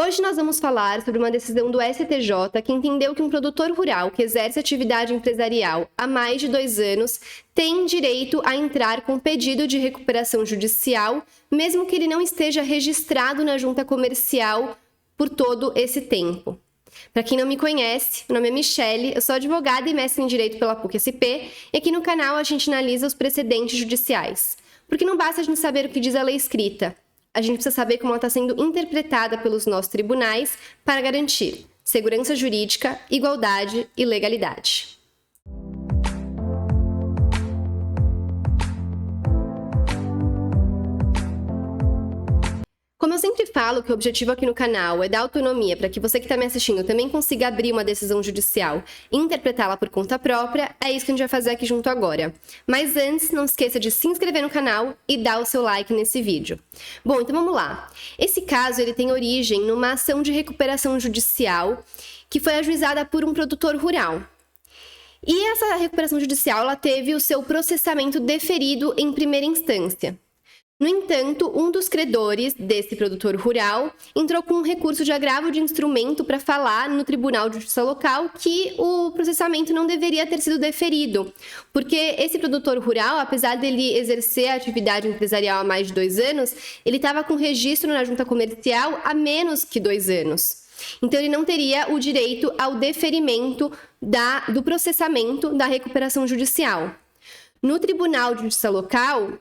Hoje nós vamos falar sobre uma decisão do STJ que entendeu que um produtor rural que exerce atividade empresarial há mais de 2 anos tem direito a entrar com pedido de recuperação judicial, mesmo que ele não esteja registrado na junta comercial por todo esse tempo. Para quem não me conhece, meu nome é Michele, eu sou advogada e mestre em Direito pela PUC-SP, e aqui no canal a gente analisa os precedentes judiciais. Porque não basta a gente saber o que diz a lei escrita, a gente precisa saber como ela está sendo interpretada pelos nossos tribunais para garantir segurança jurídica, igualdade e legalidade. Como eu sempre falo que o objetivo aqui no canal é dar autonomia para que você que está me assistindo também consiga abrir uma decisão judicial e interpretá-la por conta própria, é isso que a gente vai fazer aqui junto agora. Mas antes, não esqueça de se inscrever no canal e dar o seu like nesse vídeo. Bom, então vamos lá. Esse caso ele tem origem numa ação de recuperação judicial que foi ajuizada por um produtor rural. E essa recuperação judicial ela teve o seu processamento deferido em primeira instância. No entanto, um dos credores desse produtor rural entrou com um recurso de agravo de instrumento para falar no Tribunal de Justiça Local que o processamento não deveria ter sido deferido, porque esse produtor rural, apesar dele exercer a atividade empresarial há mais de 2 anos, ele estava com registro na junta comercial há menos que 2 anos. Então, ele não teria o direito ao deferimento do processamento da recuperação judicial. No Tribunal de Justiça Local,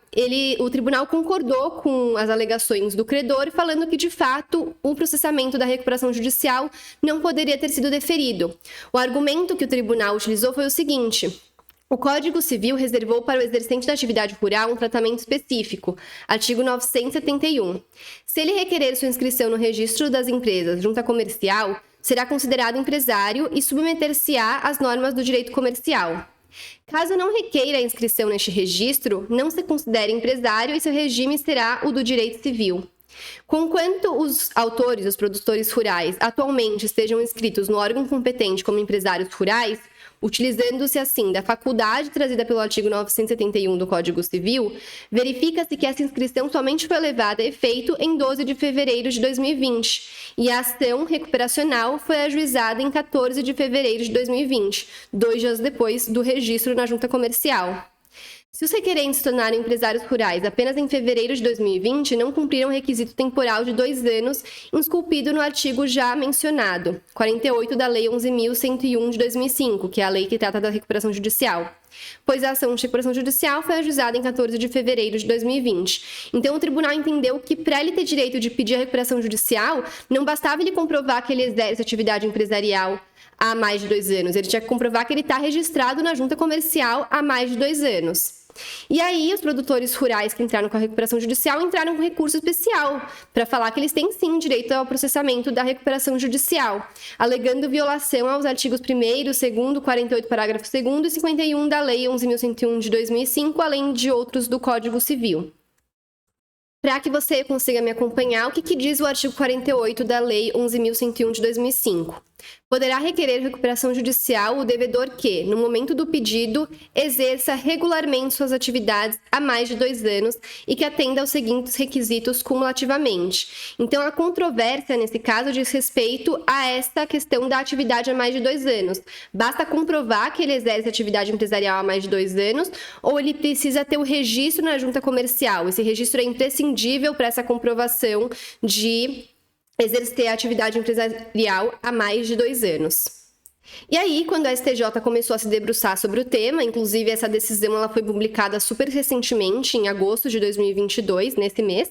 o tribunal concordou com as alegações do credor, falando que, de fato, o processamento da recuperação judicial não poderia ter sido deferido. O argumento que o tribunal utilizou foi o seguinte: o Código Civil reservou para o exercente da atividade rural um tratamento específico, artigo 971. Se ele requerer sua inscrição no registro das empresas junta comercial, será considerado empresário e submeter-se-á às normas do direito comercial. Caso não requeira a inscrição neste registro, não se considere empresário e seu regime será o do direito civil. Conquanto os autores, os produtores rurais, atualmente estejam inscritos no órgão competente como empresários rurais, utilizando-se assim da faculdade trazida pelo artigo 971 do Código Civil, verifica-se que essa inscrição somente foi levada a efeito em 12 de fevereiro de 2020 e a ação recuperacional foi ajuizada em 14 de fevereiro de 2020, 2 dias depois do registro na junta comercial. Se os requerentes se tornaram empresários rurais apenas em fevereiro de 2020, não cumpriram o requisito temporal de 2 anos, esculpido no artigo já mencionado, 48 da Lei 11.101 de 2005, que é a lei que trata da recuperação judicial, pois a ação de recuperação judicial foi ajuizada em 14 de fevereiro de 2020. Então, o tribunal entendeu que, para ele ter direito de pedir a recuperação judicial, não bastava ele comprovar que ele exerce atividade empresarial há mais de 2 anos, ele tinha que comprovar que ele está registrado na junta comercial há mais de 2 anos. E aí, os produtores rurais que entraram com a recuperação judicial entraram com recurso especial para falar que eles têm sim direito ao processamento da recuperação judicial, alegando violação aos artigos 1º, 2º, 48, parágrafo 2º e 51 da Lei 11.101 de 2005, além de outros do Código Civil. Para que você consiga me acompanhar, o que diz o artigo 48 da Lei 11.101 de 2005? Poderá requerer recuperação judicial o devedor que, no momento do pedido, exerça regularmente suas atividades há mais de 2 anos e que atenda aos seguintes requisitos cumulativamente. Então, a controvérsia, nesse caso, diz respeito a esta questão da atividade há mais de 2 anos. Basta comprovar que ele exerce atividade empresarial há mais de 2 anos ou ele precisa ter o registro na junta comercial. Esse registro é imprescindível para essa comprovação de exercer a atividade empresarial há mais de 2 anos. E aí, quando a STJ começou a se debruçar sobre o tema, inclusive essa decisão ela foi publicada super recentemente, em agosto de 2022, nesse mês,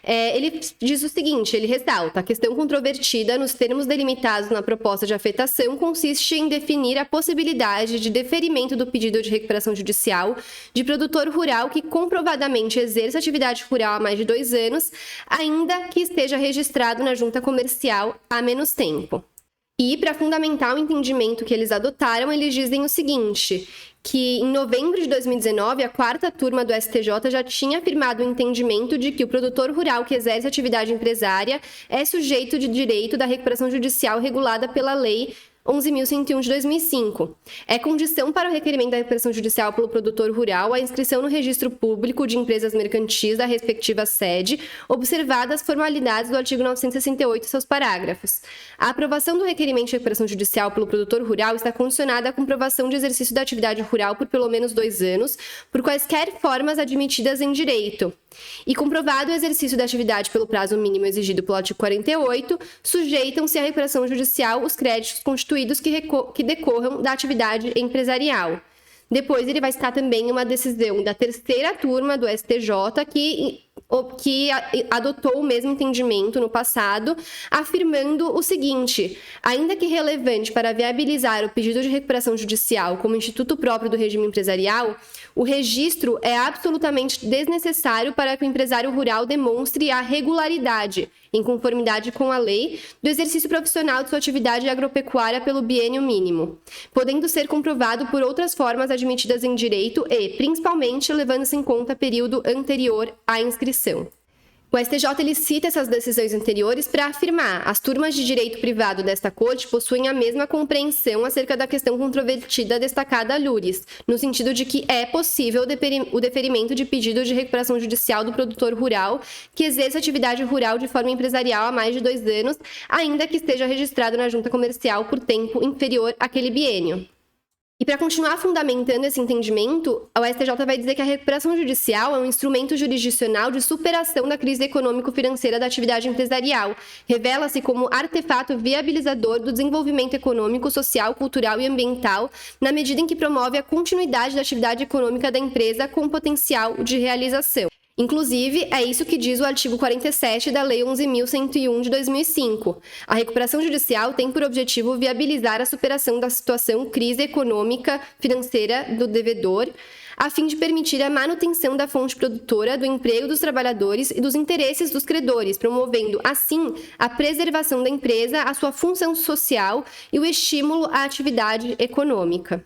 ele diz o seguinte, ele ressalta: a questão controvertida nos termos delimitados na proposta de afetação consiste em definir a possibilidade de deferimento do pedido de recuperação judicial de produtor rural que comprovadamente exerce atividade rural há mais de 2 anos, ainda que esteja registrado na junta comercial há menos tempo. E, para fundamentar o entendimento que eles adotaram, eles dizem o seguinte, que em novembro de 2019, a 4ª turma do STJ já tinha afirmado o entendimento de que o produtor rural que exerce atividade empresária é sujeito de direito da recuperação judicial regulada pela Lei 11.101 de 2005. É condição para o requerimento da recuperação judicial pelo produtor rural a inscrição no registro público de empresas mercantis da respectiva sede, observadas as formalidades do artigo 968 e seus parágrafos. A aprovação do requerimento de recuperação judicial pelo produtor rural está condicionada à comprovação de exercício da atividade rural por pelo menos 2 anos, por quaisquer formas admitidas em direito. E comprovado o exercício da atividade pelo prazo mínimo exigido pelo artigo 48, sujeitam-se à recuperação judicial os créditos constituídos que decorram da atividade empresarial. Depois ele vai citar também uma decisão da terceira turma do STJ que adotou o mesmo entendimento no passado, afirmando o seguinte: ainda que relevante para viabilizar o pedido de recuperação judicial como instituto próprio do regime empresarial, o registro é absolutamente desnecessário para que o empresário rural demonstre a regularidade, em conformidade com a lei, do exercício profissional de sua atividade agropecuária pelo biênio mínimo, podendo ser comprovado por outras formas admitidas em direito e, principalmente, levando-se em conta período anterior à inscrição. O STJ ele cita essas decisões anteriores para afirmar: as turmas de direito privado desta corte possuem a mesma compreensão acerca da questão controvertida destacada a Lures, no sentido de que é possível o deferimento de pedido de recuperação judicial do produtor rural que exerça atividade rural de forma empresarial há mais de 2 anos, ainda que esteja registrado na junta comercial por tempo inferior àquele biênio. E para continuar fundamentando esse entendimento, o STJ vai dizer que a recuperação judicial é um instrumento jurisdicional de superação da crise econômico-financeira da atividade empresarial. Revela-se como artefato viabilizador do desenvolvimento econômico, social, cultural e ambiental, na medida em que promove a continuidade da atividade econômica da empresa com potencial de realização. Inclusive, é isso que diz o artigo 47 da Lei 11.101 de 2005. A recuperação judicial tem por objetivo viabilizar a superação da situação crise econômica financeira do devedor, a fim de permitir a manutenção da fonte produtora, do emprego dos trabalhadores e dos interesses dos credores, promovendo, assim, a preservação da empresa, a sua função social e o estímulo à atividade econômica.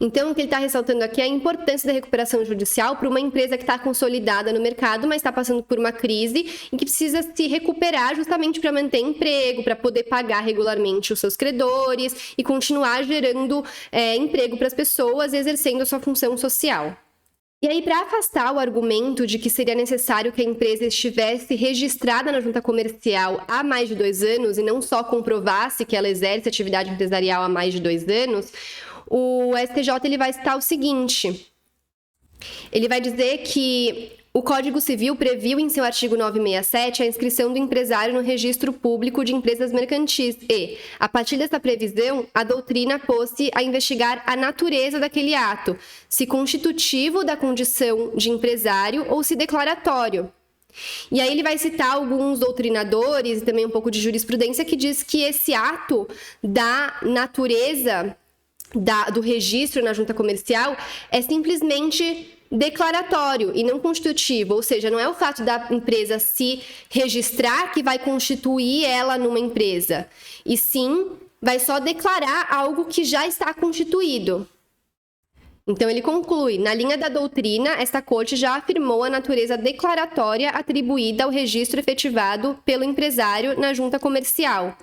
Então, o que ele está ressaltando aqui é a importância da recuperação judicial para uma empresa que está consolidada no mercado, mas está passando por uma crise e que precisa se recuperar justamente para manter emprego, para poder pagar regularmente os seus credores e continuar gerando emprego para as pessoas e exercendo a sua função social. E aí, para afastar o argumento de que seria necessário que a empresa estivesse registrada na junta comercial há mais de 2 anos e não só comprovasse que ela exerce atividade empresarial há mais de 2 anos, o STJ ele vai citar o seguinte: ele vai dizer que o Código Civil previu em seu artigo 967 a inscrição do empresário no registro público de empresas mercantis e, a partir dessa previsão, a doutrina pôs-se a investigar a natureza daquele ato, se constitutivo da condição de empresário ou se declaratório. E aí ele vai citar alguns doutrinadores e também um pouco de jurisprudência que diz que esse ato da natureza do registro na junta comercial é simplesmente declaratório e não constitutivo, ou seja, não é o fato da empresa se registrar que vai constituir ela numa empresa, e sim vai só declarar algo que já está constituído. Então, ele conclui: na linha da doutrina, esta corte já afirmou a natureza declaratória atribuída ao registro efetivado pelo empresário na junta comercial.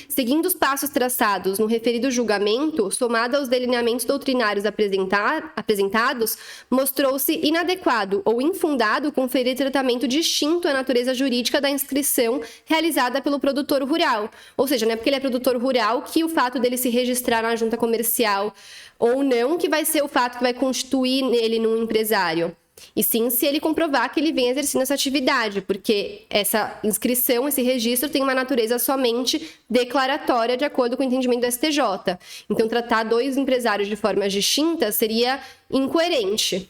Seguindo os passos traçados no referido julgamento, somado aos delineamentos doutrinários apresentados, mostrou-se inadequado ou infundado conferir tratamento distinto à natureza jurídica da inscrição realizada pelo produtor rural. Ou seja, não é porque ele é produtor rural que o fato dele se registrar na junta comercial ou não que vai ser o fato que vai constituir ele num empresário. E sim, se ele comprovar que ele vem exercendo essa atividade, porque essa inscrição, esse registro tem uma natureza somente declaratória, de acordo com o entendimento do STJ. Então, tratar 2 empresários de formas distintas seria incoerente.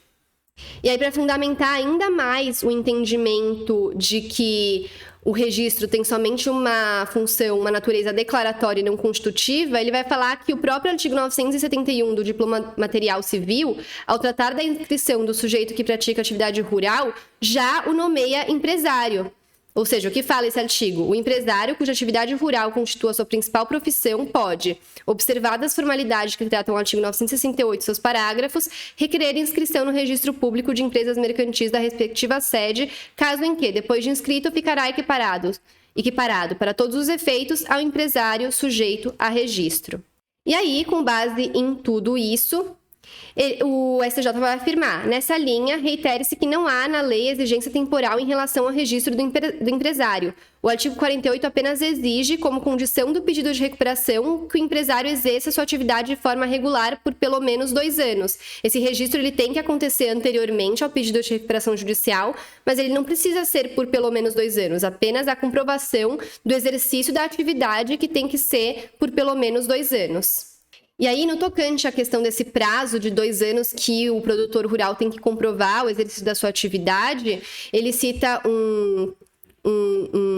E aí, para fundamentar ainda mais o entendimento de que o registro tem somente uma função, uma natureza declaratória e não constitutiva, ele vai falar que o próprio artigo 971 do Diploma Material Civil, ao tratar da inscrição do sujeito que pratica atividade rural, já o nomeia empresário. Ou seja, o que fala esse artigo? O empresário cuja atividade rural constitua sua principal profissão pode, observadas as formalidades que tratam o artigo 968 e seus parágrafos, requerer inscrição no registro público de empresas mercantis da respectiva sede, caso em que, depois de inscrito, ficará equiparado para todos os efeitos ao empresário sujeito a registro. E aí, com base em tudo isso, o STJ vai afirmar: nessa linha, reitere-se que não há na lei exigência temporal em relação ao registro do empresário. O artigo 48 apenas exige, como condição do pedido de recuperação, que o empresário exerça sua atividade de forma regular por pelo menos 2 anos. Esse registro ele tem que acontecer anteriormente ao pedido de recuperação judicial, mas ele não precisa ser por pelo menos 2 anos, apenas a comprovação do exercício da atividade que tem que ser por pelo menos 2 anos. E aí, no tocante à questão desse prazo de 2 anos que o produtor rural tem que comprovar o exercício da sua atividade, ele cita um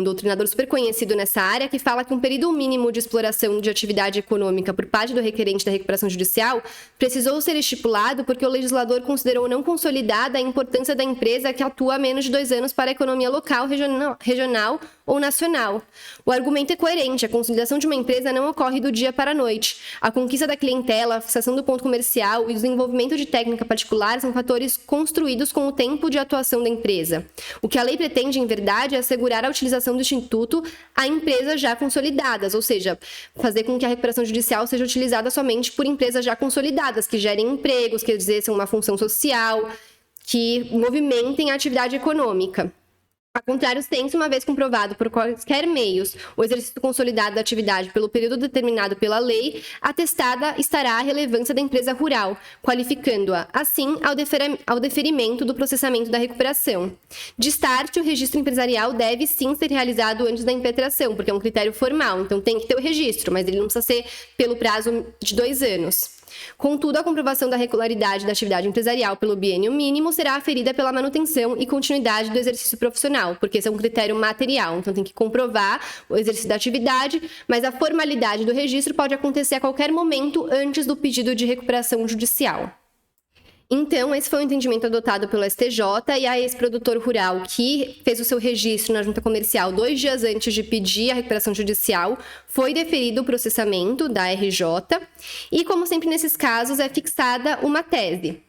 doutrinador super conhecido nessa área que fala que um período mínimo de exploração de atividade econômica por parte do requerente da recuperação judicial precisou ser estipulado porque o legislador considerou não consolidada a importância da empresa que atua há menos de 2 anos para a economia local, regional ou nacional. O argumento é coerente: a consolidação de uma empresa não ocorre do dia para a noite. A conquista da clientela, a fixação do ponto comercial e o desenvolvimento de técnica particular são fatores construídos com o tempo de atuação da empresa. O que a lei pretende, em verdade, é assegurar a utilização do instituto a empresas já consolidadas, ou seja, fazer com que a recuperação judicial seja utilizada somente por empresas já consolidadas, que gerem empregos, que exerçam uma função social, que movimentem a atividade econômica. A contrário senso, uma vez comprovado por quaisquer meios o exercício consolidado da atividade pelo período determinado pela lei, atestada estará a relevância da empresa rural, qualificando-a, assim, ao deferimento do processamento da recuperação. De start, o registro empresarial deve sim ser realizado antes da impetração, porque é um critério formal, então tem que ter o registro, mas ele não precisa ser pelo prazo de 2 anos. Contudo, a comprovação da regularidade da atividade empresarial pelo biênio mínimo será aferida pela manutenção e continuidade do exercício profissional, porque esse é um critério material, então tem que comprovar o exercício da atividade, mas a formalidade do registro pode acontecer a qualquer momento antes do pedido de recuperação judicial. Então, esse foi o entendimento adotado pelo STJ, e a ex-produtor rural que fez o seu registro na junta comercial 2 dias antes de pedir a recuperação judicial, foi deferido o processamento da RJ, e como sempre nesses casos, é fixada uma tese,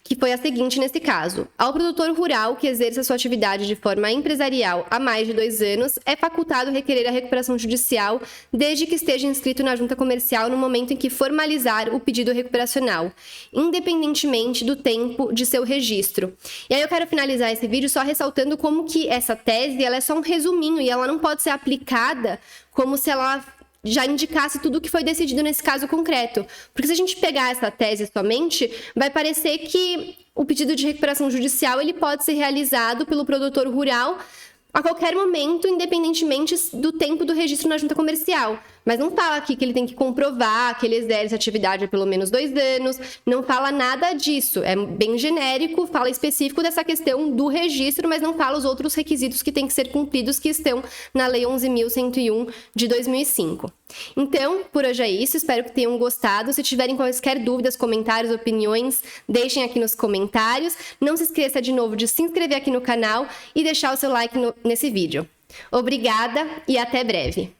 que foi a seguinte nesse caso: ao produtor rural que exerça sua atividade de forma empresarial há mais de 2 anos, é facultado requerer a recuperação judicial desde que esteja inscrito na junta comercial no momento em que formalizar o pedido recuperacional, independentemente do tempo de seu registro. E aí eu quero finalizar esse vídeo só ressaltando como que essa tese ela é só um resuminho e ela não pode ser aplicada como se ela já indicasse tudo o que foi decidido nesse caso concreto. Porque se a gente pegar essa tese somente, vai parecer que o pedido de recuperação judicial ele pode ser realizado pelo produtor rural a qualquer momento, independentemente do tempo do registro na junta comercial. Mas não fala aqui que ele tem que comprovar que ele exerce atividade há pelo menos 2 anos, não fala nada disso. É bem genérico, fala específico dessa questão do registro, mas não fala os outros requisitos que têm que ser cumpridos, que estão na Lei 11.101 de 2005. Então, por hoje é isso, espero que tenham gostado. Se tiverem quaisquer dúvidas, comentários, opiniões, deixem aqui nos comentários. Não se esqueça de novo de se inscrever aqui no canal e deixar o seu like nesse vídeo. Obrigada e até breve!